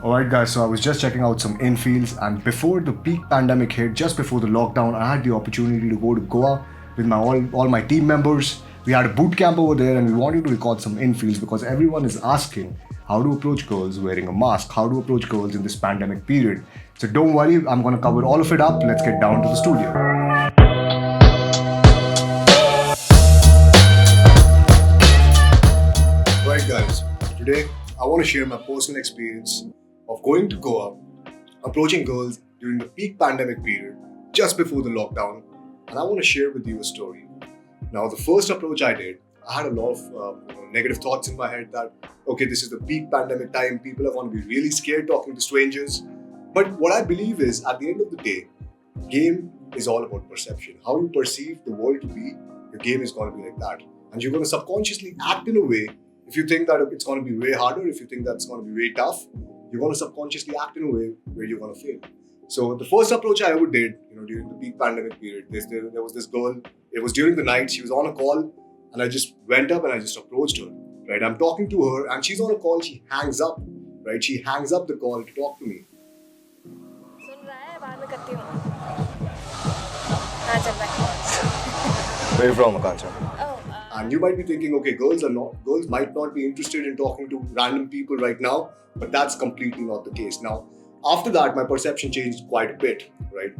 Alright guys, so I was just checking out some infields, and before the peak pandemic hit, just before the lockdown, I had the opportunity to go to Goa with all my team members. We had a boot camp over there and we wanted to record some infields because everyone is asking how to approach girls wearing a mask, how to approach girls in this pandemic period. So don't worry, I'm gonna cover all of it up. Let's get down to the studio. Alright guys, today I want to share my personal experience of going to Goa, approaching girls during the peak pandemic period, just before the lockdown, and I want to share with you a story. Now, the first approach I did, I had a lot of negative thoughts in my head that, okay, this is the peak pandemic time, people are going to be really scared talking to strangers. But what I believe is, at the end of the day, game is all about perception. How you perceive the world to be, your game is going to be like that. And you're going to subconsciously act in a way, if you think that it's going to be way harder, if you think that's going to be way tough, you're going to subconsciously act in a way where you're going to fail. So the first approach I ever did, during the peak pandemic period, there was this girl. It was during the night. She was on a call, and I just went up and I just approached her. Right, I'm talking to her, and she's on a call. She hangs up. Right, she hangs up the call to talk to me. Where are you from, Akanksha? And you might be thinking, okay, girls might not be interested in talking to random people right now, but that's completely not the case. Now, after that, my perception changed quite a bit, right?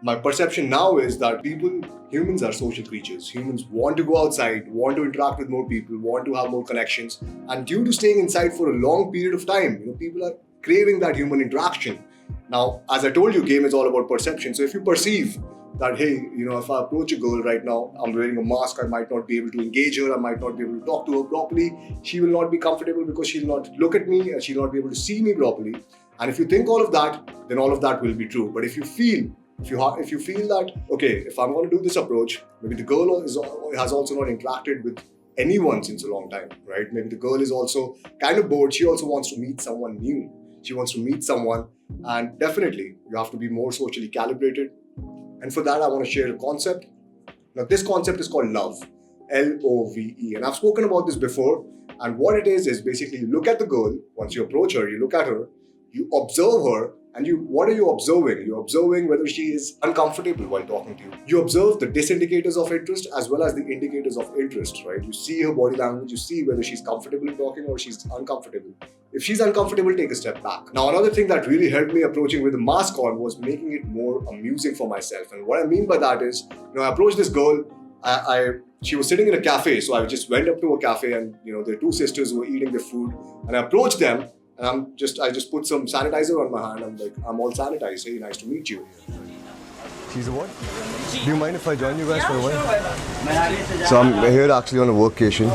My perception now is that humans are social creatures. Humans want to go outside, want to interact with more people, want to have more connections. And due to staying inside for a long period of time, people are craving that human interaction. Now, as I told you, game is all about perception. So if you perceive that, hey, if I approach a girl right now, I'm wearing a mask, I might not be able to engage her, I might not be able to talk to her properly, she will not be comfortable because she'll not look at me and she'll not be able to see me properly. And if you think all of that, then all of that will be true. But if you feel that, okay, if I'm going to do this approach, maybe the girl has also not interacted with anyone since a long time, right? Maybe the girl is also kind of bored. She also wants to meet someone new. She wants to meet someone, and definitely you have to be more socially calibrated. And for that, I want to share a concept. Now, this concept is called love, Love. And I've spoken about this before. And what it is basically you look at the girl, once you approach her, you look at her, you observe her, and what are you observing? You're observing whether she is uncomfortable while talking to you. You observe the disindicators of interest as well as the indicators of interest, right? You see her body language, you see whether she's comfortable in talking or she's uncomfortable. If she's uncomfortable, take a step back. Now, another thing that really helped me approaching with a mask on was making it more amusing for myself. And what I mean by that is, I approached this girl, she was sitting in a cafe, so I just went up to a cafe and, there are two sisters who were eating their food, and I approached them. And I just put some sanitizer on my hand. I'm like, I'm all sanitized. Hey, nice to meet you. She's a what? Do you mind if I join you guys for a while? So I'm here actually on a workcation.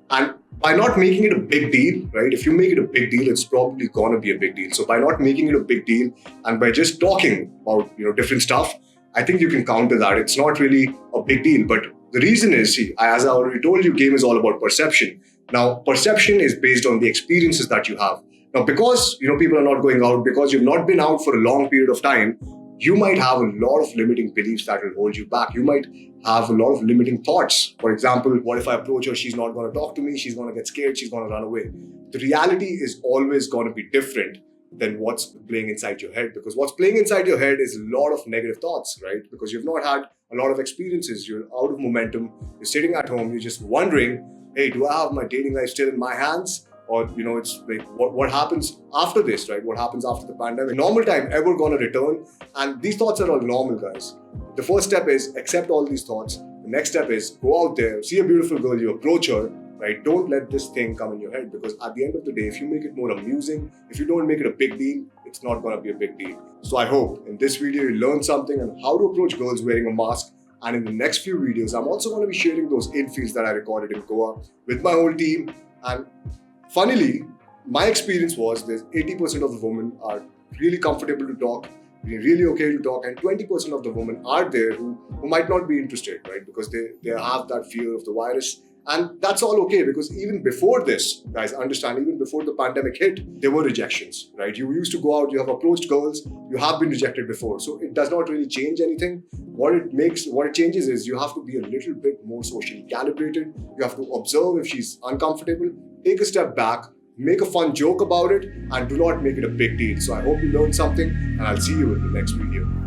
And by not making it a big deal, right? If you make it a big deal, it's probably gonna be a big deal. So by not making it a big deal and by just talking about different stuff, I think you can counter that. It's not really a big deal. But the reason is, as I already told you, game is all about perception. Now, perception is based on the experiences that you have. Now, because people are not going out, because you've not been out for a long period of time, you might have a lot of limiting beliefs that will hold you back. You might have a lot of limiting thoughts. For example, what if I approach her, she's not going to talk to me, she's going to get scared, she's going to run away. The reality is always going to be different than what's playing inside your head, because what's playing inside your head is a lot of negative thoughts, right? Because you've not had a lot of experiences, you're out of momentum, you're sitting at home, you're just wondering, hey, do I have my dating life still in my hands? Or, it's like, what happens after this, right? What happens after the pandemic? Normal time ever gonna return? And these thoughts are all normal, guys. The first step is accept all these thoughts. The next step is go out there, see a beautiful girl, you approach her, right? Don't let this thing come in your head, because at the end of the day, if you make it more amusing, if you don't make it a big deal, it's not gonna be a big deal. So I hope in this video you learned something on how to approach girls wearing a mask. And in the next few videos, I'm also going to be sharing those infields that I recorded in Goa with my whole team. And funnily, my experience was there's 80% of the women are really comfortable to talk, really okay to talk, and 20% of the women are there who might not be interested, right? Because they have that fear of the virus And that's all okay, because even before this, guys, understand, even before the pandemic hit, there were rejections, right? You used to go out, you have approached girls, you have been rejected before. So it does not really change anything. What it changes is you have to be a little bit more socially calibrated. You have to observe if she's uncomfortable, take a step back, make a fun joke about it, and do not make it a big deal. So I hope you learned something, and I'll see you in the next video.